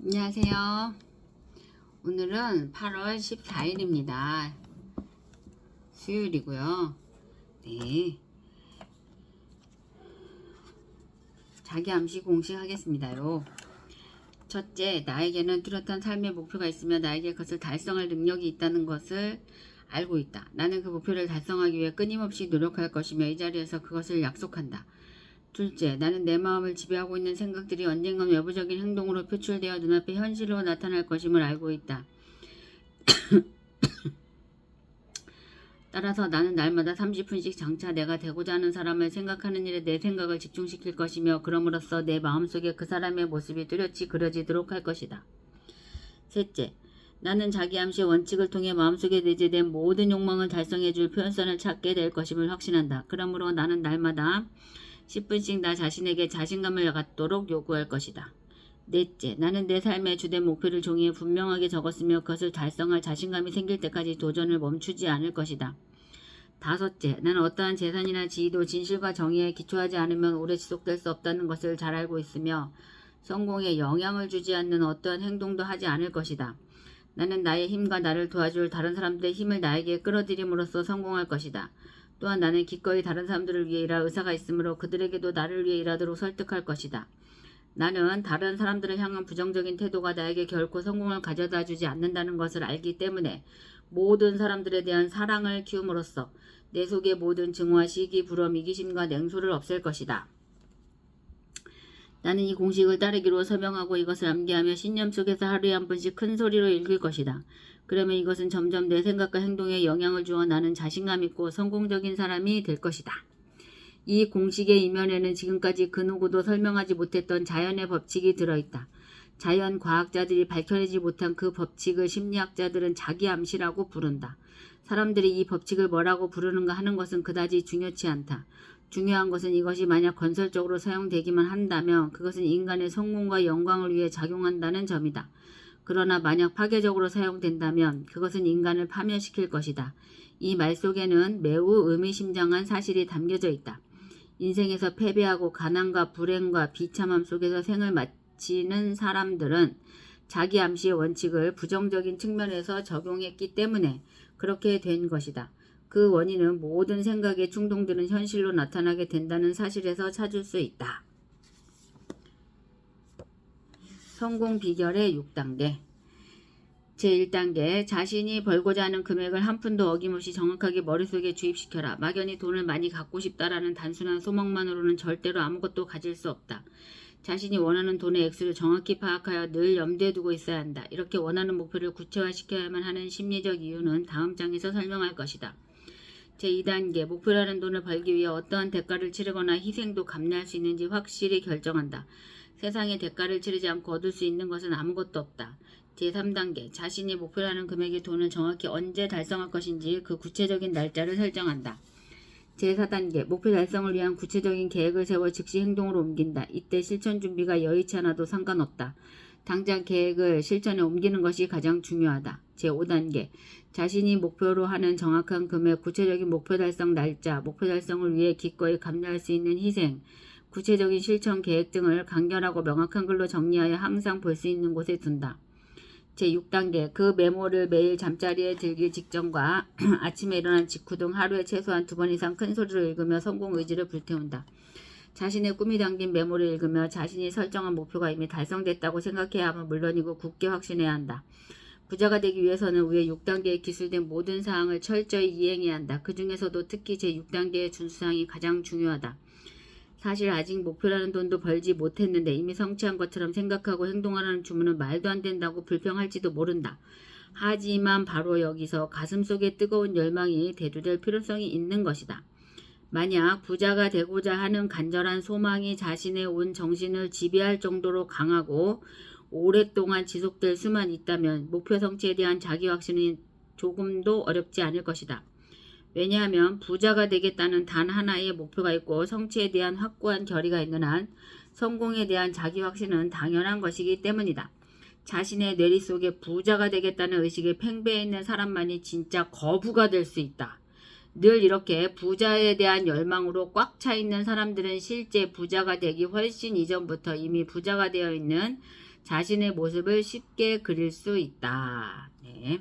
안녕하세요. 오늘은 8월 14일입니다. 수요일이고요. 네. 자기 암시 공식 하겠습니다요. 첫째, 나에게는 뚜렷한 삶의 목표가 있으며 나에게 그것을 달성할 능력이 있다는 것을 알고 있다. 나는 그 목표를 달성하기 위해 끊임없이 노력할 것이며 이 자리에서 그것을 약속한다. 둘째, 나는 내 마음을 지배하고 있는 생각들이 언젠간 외부적인 행동으로 표출되어 눈앞에 현실로 나타날 것임을 알고 있다. 따라서 나는 날마다 30분씩 장차 내가 되고자 하는 사람을 생각하는 일에 내 생각을 집중시킬 것이며 그럼으로써 내 마음속에 그 사람의 모습이 뚜렷이 그려지도록 할 것이다. 셋째, 나는 자기 암시의 원칙을 통해 마음속에 내재된 모든 욕망을 달성해줄 표현선을 찾게 될 것임을 확신한다. 그러므로 나는 날마다 10분씩 나 자신에게 자신감을 갖도록 요구할 것이다. 넷째, 나는 내 삶의 주된 목표를 종이에 분명하게 적었으며 그것을 달성할 자신감이 생길 때까지 도전을 멈추지 않을 것이다. 다섯째, 나는 어떠한 재산이나 지위도 진실과 정의에 기초하지 않으면 오래 지속될 수 없다는 것을 잘 알고 있으며 성공에 영향을 주지 않는 어떠한 행동도 하지 않을 것이다. 나는 나의 힘과 나를 도와줄 다른 사람들의 힘을 나에게 끌어들임으로써 성공할 것이다. 또한 나는 기꺼이 다른 사람들을 위해 일할 의사가 있으므로 그들에게도 나를 위해 일하도록 설득할 것이다. 나는 다른 사람들을 향한 부정적인 태도가 나에게 결코 성공을 가져다 주지 않는다는 것을 알기 때문에 모든 사람들에 대한 사랑을 키움으로써 내 속의 모든 증오와 시기, 부러움, 이기심과 냉소를 없앨 것이다. 나는 이 공식을 따르기로 서명하고 이것을 암기하며 신념 속에서 하루에 한 번씩 큰 소리로 읽을 것이다. 그러면 이것은 점점 내 생각과 행동에 영향을 주어 나는 자신감 있고 성공적인 사람이 될 것이다. 이 공식의 이면에는 지금까지 그 누구도 설명하지 못했던 자연의 법칙이 들어있다. 자연 과학자들이 밝혀내지 못한 그 법칙을 심리학자들은 자기 암시라고 부른다. 사람들이 이 법칙을 뭐라고 부르는가 하는 것은 그다지 중요치 않다. 중요한 것은 이것이 만약 건설적으로 사용되기만 한다면 그것은 인간의 성공과 영광을 위해 작용한다는 점이다. 그러나 만약 파괴적으로 사용된다면 그것은 인간을 파멸시킬 것이다. 이 말 속에는 매우 의미심장한 사실이 담겨져 있다. 인생에서 패배하고 가난과 불행과 비참함 속에서 생을 마치는 사람들은 자기 암시의 원칙을 부정적인 측면에서 적용했기 때문에 그렇게 된 것이다. 그 원인은 모든 생각의 충동들은 현실로 나타나게 된다는 사실에서 찾을 수 있다. 성공 비결의 6단계. 제1단계, 자신이 벌고자 하는 금액을 한 푼도 어김없이 정확하게 머릿속에 주입시켜라. 막연히 돈을 많이 갖고 싶다라는 단순한 소망만으로는 절대로 아무것도 가질 수 없다. 자신이 원하는 돈의 액수를 정확히 파악하여 늘 염두에 두고 있어야 한다. 이렇게 원하는 목표를 구체화시켜야만 하는 심리적 이유는 다음 장에서 설명할 것이다. 제2단계, 목표라는 돈을 벌기 위해 어떠한 대가를 치르거나 희생도 감내할 수 있는지 확실히 결정한다. 세상에 대가를 치르지 않고 얻을 수 있는 것은 아무것도 없다. 제3단계, 자신이 목표라는 금액의 돈을 정확히 언제 달성할 것인지 그 구체적인 날짜를 설정한다. 제4단계, 목표 달성을 위한 구체적인 계획을 세워 즉시 행동으로 옮긴다. 이때 실천 준비가 여의치 않아도 상관없다. 당장 계획을 실천에 옮기는 것이 가장 중요하다. 제5단계, 자신이 목표로 하는 정확한 금액, 구체적인 목표 달성 날짜, 목표 달성을 위해 기꺼이 감내할 수 있는 희생, 구체적인 실천 계획 등을 간결하고 명확한 글로 정리하여 항상 볼 수 있는 곳에 둔다. 제6단계, 그 메모를 매일 잠자리에 들기 직전과 아침에 일어난 직후 등 하루에 최소한 2번 이상 큰 소리로 읽으며 성공 의지를 불태운다. 자신의 꿈이 담긴 메모를 읽으며 자신이 설정한 목표가 이미 달성됐다고 생각해야 함은 물론이고 굳게 확신해야 한다. 부자가 되기 위해서는 위에 6단계에 기술된 모든 사항을 철저히 이행해야 한다. 그 중에서도 특히 제6단계의 준수사항이 가장 중요하다. 사실 아직 목표라는 돈도 벌지 못했는데 이미 성취한 것처럼 생각하고 행동하라는 주문은 말도 안 된다고 불평할지도 모른다. 하지만 바로 여기서 가슴속에 뜨거운 열망이 대두될 필요성이 있는 것이다. 만약 부자가 되고자 하는 간절한 소망이 자신의 온 정신을 지배할 정도로 강하고 오랫동안 지속될 수만 있다면 목표 성취에 대한 자기 확신은 조금도 어렵지 않을 것이다. 왜냐하면 부자가 되겠다는 단 하나의 목표가 있고 성취에 대한 확고한 결의가 있는 한 성공에 대한 자기 확신은 당연한 것이기 때문이다. 자신의 뇌리 속에 부자가 되겠다는 의식에 팽배해 있는 사람만이 진짜 거부가 될 수 있다. 늘 이렇게 부자에 대한 열망으로 꽉 차 있는 사람들은 실제 부자가 되기 훨씬 이전부터 이미 부자가 되어 있는 자신의 모습을 쉽게 그릴 수 있다. 네.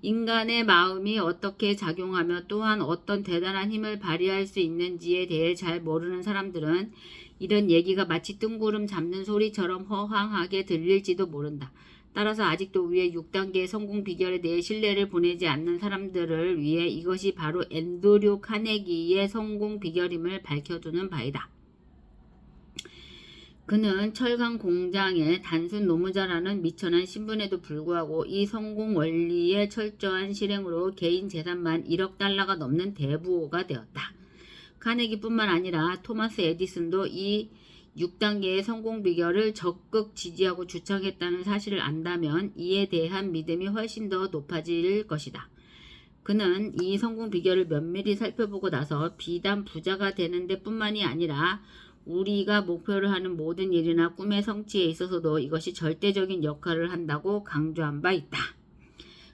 인간의 마음이 어떻게 작용하며 또한 어떤 대단한 힘을 발휘할 수 있는지에 대해 잘 모르는 사람들은 이런 얘기가 마치 뜬구름 잡는 소리처럼 허황하게 들릴지도 모른다. 따라서 아직도 위의 6단계의 성공 비결에 대해 신뢰를 보내지 않는 사람들을 위해 이것이 바로 앤드류 카네기의 성공 비결임을 밝혀두는 바이다. 그는 철강 공장의 단순 노무자라는 미천한 신분에도 불구하고 이 성공 원리의 철저한 실행으로 개인 재산만 1억 달러가 넘는 대부호가 되었다. 카네기뿐만 아니라 토마스 에디슨도 이 6단계의 성공 비결을 적극 지지하고 주창했다는 사실을 안다면 이에 대한 믿음이 훨씬 더 높아질 것이다. 그는 이 성공 비결을 면밀히 살펴보고 나서 비단 부자가 되는 데뿐만이 아니라 우리가 목표를 하는 모든 일이나 꿈의 성취에 있어서도 이것이 절대적인 역할을 한다고 강조한 바 있다.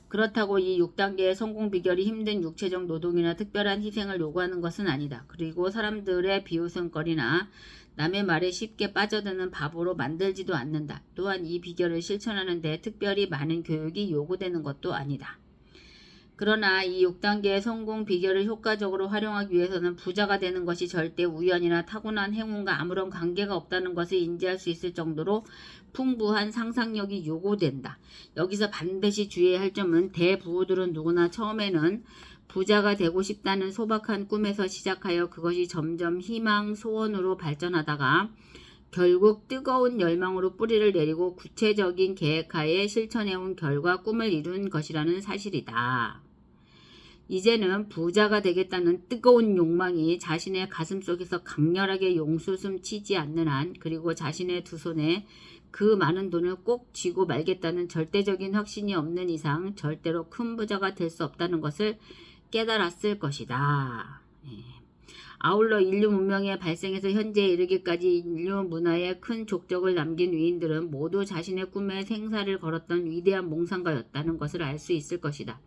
그렇다고 이 6단계의 성공 비결이 힘든 육체적 노동이나 특별한 희생을 요구하는 것은 아니다. 그리고 사람들의 비웃음거리나 남의 말에 쉽게 빠져드는 바보로 만들지도 않는다. 또한 이 비결을 실천하는 데 특별히 많은 교육이 요구되는 것도 아니다. 그러나 이 6단계의 성공 비결을 효과적으로 활용하기 위해서는 부자가 되는 것이 절대 우연이나 타고난 행운과 아무런 관계가 없다는 것을 인지할 수 있을 정도로 풍부한 상상력이 요구된다. 여기서 반드시 주의해야 할 점은 대부호들은 누구나 처음에는 부자가 되고 싶다는 소박한 꿈에서 시작하여 그것이 점점 희망, 소원으로 발전하다가 결국 뜨거운 열망으로 뿌리를 내리고 구체적인 계획하에 실천해온 결과 꿈을 이룬 것이라는 사실이다. 이제는 부자가 되겠다는 뜨거운 욕망이 자신의 가슴 속에서 강렬하게 용수숨 치지 않는 한, 그리고 자신의 두 손에 그 많은 돈을 꼭 쥐고 말겠다는 절대적인 확신이 없는 이상 절대로 큰 부자가 될 수 없다는 것을 깨달았을 것이다. 아울러 인류 문명의 발생에서 현재에 이르기까지 인류 문화에 큰 족적을 남긴 위인들은 모두 자신의 꿈에 생사를 걸었던 위대한 몽상가였다는 것을 알 수 있을 것이다.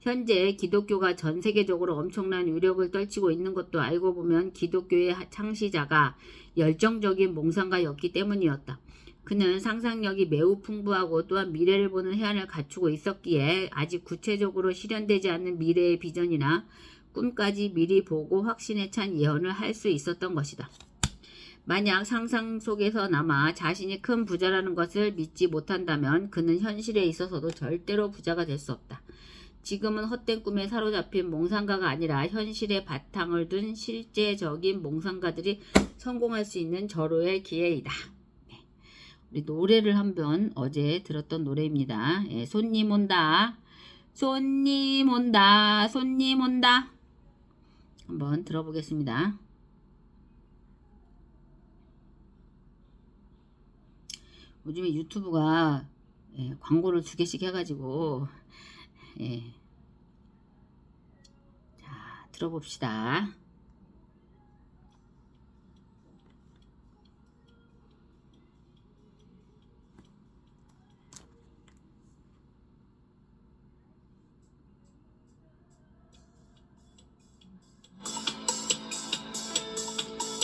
현재 기독교가 전 세계적으로 엄청난 위력을 떨치고 있는 것도 알고 보면 기독교의 창시자가 열정적인 몽상가였기 때문이었다. 그는 상상력이 매우 풍부하고 또한 미래를 보는 해안을 갖추고 있었기에 아직 구체적으로 실현되지 않는 미래의 비전이나 꿈까지 미리 보고 확신에 찬 예언을 할 수 있었던 것이다. 만약 상상 속에서나마 자신이 큰 부자라는 것을 믿지 못한다면 그는 현실에 있어서도 절대로 부자가 될 수 없다. 지금은 헛된 꿈에 사로잡힌 몽상가가 아니라 현실에 바탕을 둔 실제적인 몽상가들이 성공할 수 있는 절호의 기회이다. 우리 노래를 한번 어제 들었던 노래입니다. 손님 온다. 손님 온다. 손님 온다. 한번 들어보겠습니다. 요즘에 유튜브가 광고를 2개씩 해가지고 자, 들어봅시다.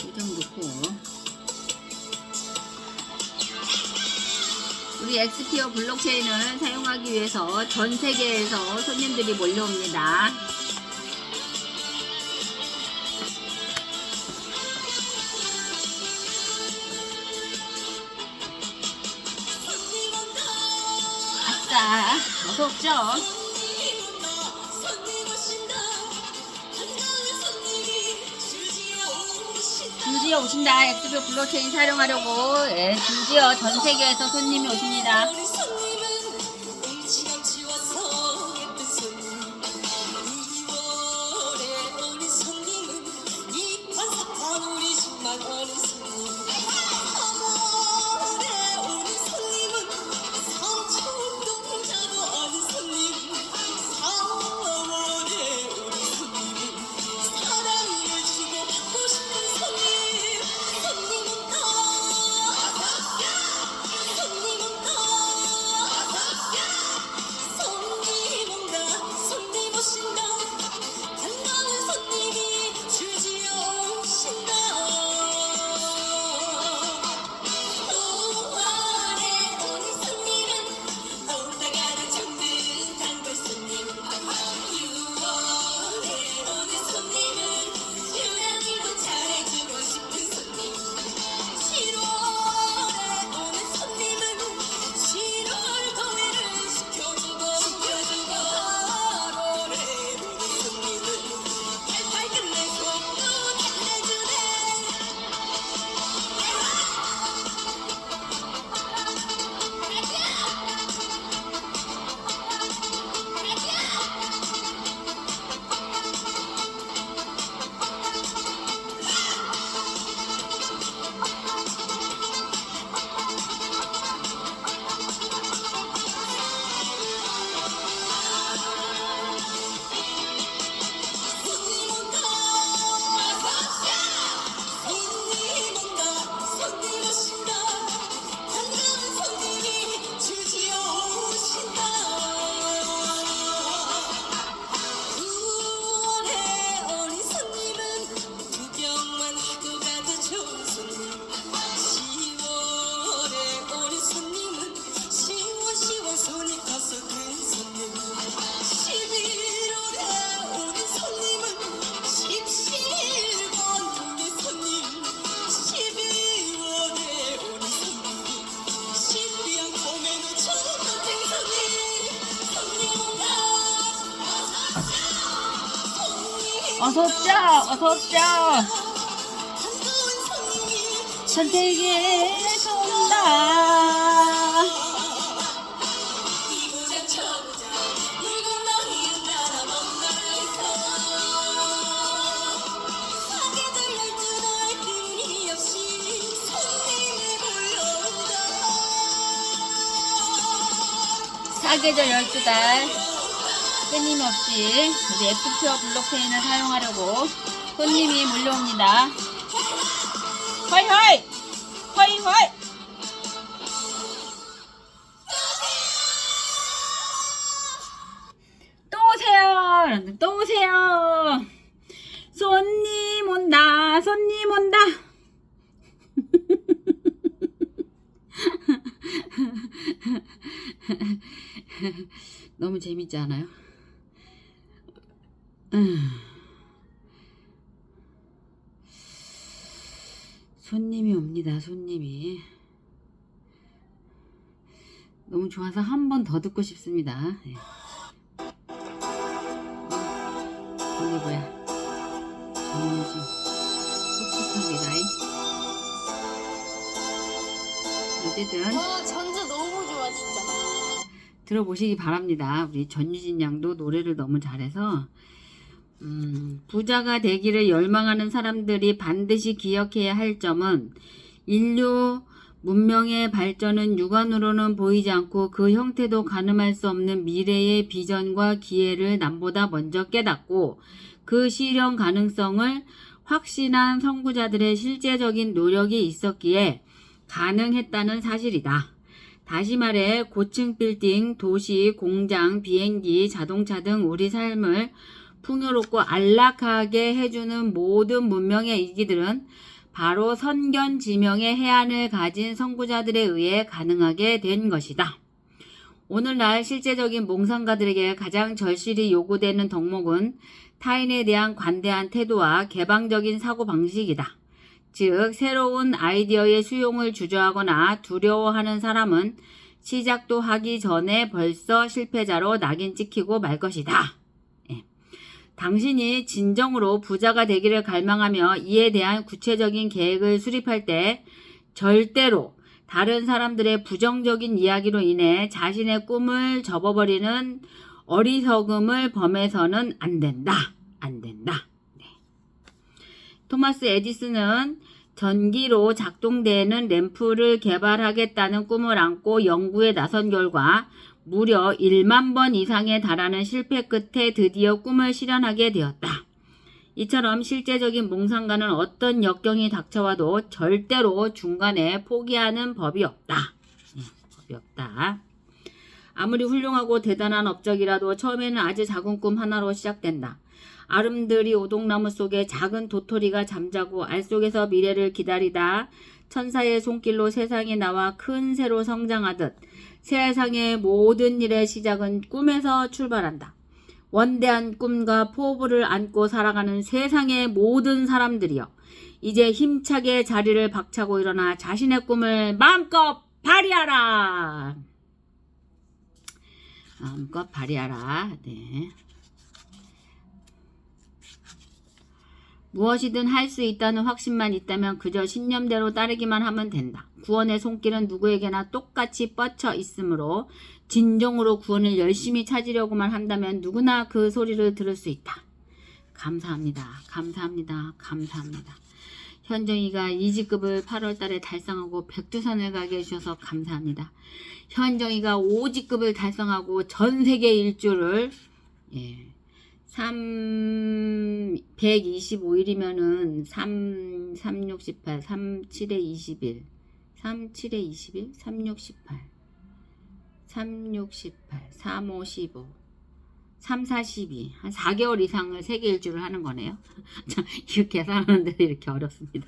요정 놓고 우리 엑스피어 블록체인을 사용하기 위해서 전 세계에서 손님들이 몰려옵니다. 아싸, 어서 오죠. 드디어 오신다. 엑스피어 블록체인 촬영하려고. 드디어 전 세계에서 손님이 오십니다. 어서옵쇼 어서옵쇼. 선택에서 온다. 사계절 12달 끊임없이 우리 엑스퓨어 블록체인을 사용하려고 손님이 몰려옵니다. 허이 허이 허이 허이. 또 오세요. 또 오세요. 손님 온다. 손님 온다. 너무 재밌지 않아요? 손님이 옵니다. 손님이. 너무 좋아서 한 번 더 듣고 싶습니다. 네. 이게 뭐야? 정우진 촉촉합니다. 어쨌든 전주 너무 좋아 진짜. 들어보시기 바랍니다. 우리 전유진 양도 노래를 너무 잘해서 부자가 되기를 열망하는 사람들이 반드시 기억해야 할 점은 인류 문명의 발전은 육안으로는 보이지 않고 그 형태도 가늠할 수 없는 미래의 비전과 기회를 남보다 먼저 깨닫고 그 실현 가능성을 확신한 선구자들의 실제적인 노력이 있었기에 가능했다는 사실이다. 다시 말해 고층 빌딩, 도시, 공장, 비행기, 자동차 등 우리 삶을 풍요롭고 안락하게 해주는 모든 문명의 이기들은 바로 선견지명의 해안을 가진 선구자들에 의해 가능하게 된 것이다. 오늘날 실제적인 몽상가들에게 가장 절실히 요구되는 덕목은 타인에 대한 관대한 태도와 개방적인 사고방식이다. 즉 새로운 아이디어의 수용을 주저하거나 두려워하는 사람은 시작도 하기 전에 벌써 실패자로 낙인 찍히고 말 것이다. 당신이 진정으로 부자가 되기를 갈망하며 이에 대한 구체적인 계획을 수립할 때 절대로 다른 사람들의 부정적인 이야기로 인해 자신의 꿈을 접어버리는 어리석음을 범해서는 안 된다. 안 된다. 네. 토마스 에디슨은 전기로 작동되는 램프를 개발하겠다는 꿈을 안고 연구에 나선 결과 무려 1만 번 이상에 달하는 실패 끝에 드디어 꿈을 실현하게 되었다. 이처럼 실제적인 몽상가는 어떤 역경이 닥쳐와도 절대로 중간에 포기하는 법이 없다. 법이 없다. 아무리 훌륭하고 대단한 업적이라도 처음에는 아주 작은 꿈 하나로 시작된다. 아름드리 오동나무 속에 작은 도토리가 잠자고 알 속에서 미래를 기다리다 천사의 손길로 세상에 나와 큰 새로 성장하듯 세상의 모든 일의 시작은 꿈에서 출발한다. 원대한 꿈과 포부를 안고 살아가는 세상의 모든 사람들이여, 이제 힘차게 자리를 박차고 일어나 자신의 꿈을 마음껏 발휘하라. 마음껏 발휘하라. 네. 무엇이든 할 수 있다는 확신만 있다면 그저 신념대로 따르기만 하면 된다. 구원의 손길은 누구에게나 똑같이 뻗쳐 있으므로 진정으로 구원을 열심히 찾으려고만 한다면 누구나 그 소리를 들을 수 있다. 감사합니다. 감사합니다. 감사합니다. 현정이가 2직급을 8월달에 달성하고 백두산을 가게 해주셔서 감사합니다. 현정이가 5직급을 달성하고 전세계 일주를 125일이면은 368, 37에 21, 37에 21, 3618, 368, 3515, 342, 한 4개월 이상을 세계 일주를 하는 거네요. 이렇게 계산하는데 이렇게 어렵습니다.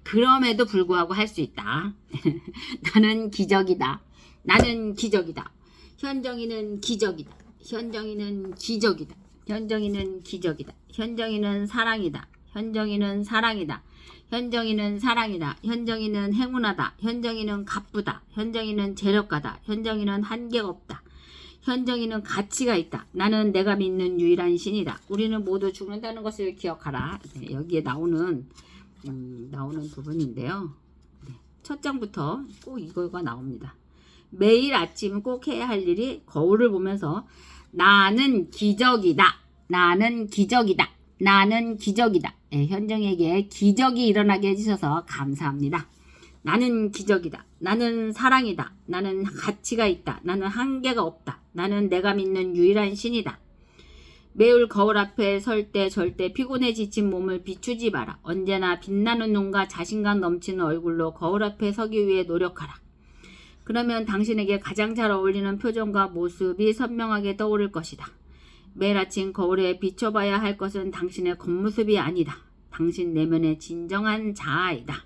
그럼에도 불구하고 할 수 있다. 나는 기적이다. 나는 기적이다. 현정이는 기적이다. 현정이는 기적이다. 현정이는 기적이다. 현정이는 사랑이다. 현정이는 사랑이다. 현정이는 사랑이다. 현정이는 행운하다. 현정이는 가쁘다. 현정이는 재력가다. 현정이는 한계가 없다. 현정이는 가치가 있다. 나는 내가 믿는 유일한 신이다. 우리는 모두 죽는다는 것을 기억하라. 네, 여기에 나오는 부분인데요. 네, 첫 장부터 꼭 이거가 나옵니다. 매일 아침 꼭 해야 할 일이 거울을 보면서 나는 기적이다. 나는 기적이다. 나는 기적이다. 네, 현정에게 기적이 일어나게 해주셔서 감사합니다. 나는 기적이다. 나는 사랑이다. 나는 가치가 있다. 나는 한계가 없다. 나는 내가 믿는 유일한 신이다. 매일 거울 앞에 설 때 절대 피곤해 지친 몸을 비추지 마라. 언제나 빛나는 눈과 자신감 넘치는 얼굴로 거울 앞에 서기 위해 노력하라. 그러면 당신에게 가장 잘 어울리는 표정과 모습이 선명하게 떠오를 것이다. 매일 아침 거울에 비춰봐야 할 것은 당신의 겉모습이 아니다. 당신 내면의 진정한 자아이다.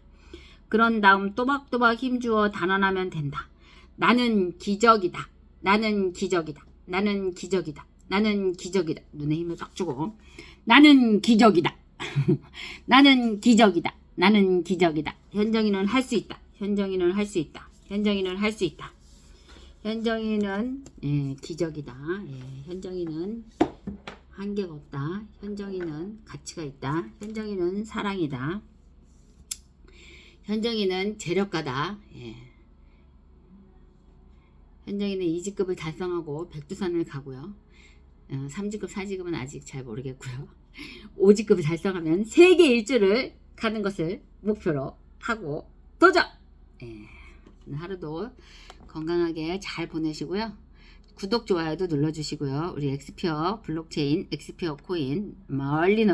그런 다음 또박또박 힘주어 단언하면 된다. 나는 기적이다. 나는 기적이다. 나는 기적이다. 나는 기적이다. 눈에 힘을 딱 주고 나는 기적이다. 나는 기적이다. 나는 기적이다. 현정이는 할 수 있다. 현정이는 할 수 있다. 현정이는 할 수 있다. 현정이는 기적이다. 현정이는 한계가 없다. 현정이는 가치가 있다. 현정이는 사랑이다. 현정이는 재력가다. 현정이는 2직급을 달성하고 백두산을 가고요. 3직급, 4직급은 아직 잘 모르겠고요. 5직급을 달성하면 세계 일주를 가는 것을 목표로 하고 도전! 하루도 건강하게 잘 보내시고요. 구독, 좋아요도 눌러주시고요. 우리 엑스피어 블록체인, 엑스피어 코인 널리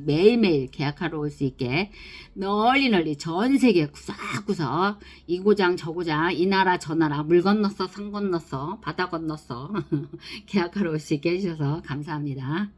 매일매일 계약하러 올 수 있게 널리 전 세계 구석구석 이고장 저고장 이 나라 저 나라 물 건넜어 산 건넜어 바다 건넜어 계약하러 올 수 있게 해주셔서 감사합니다.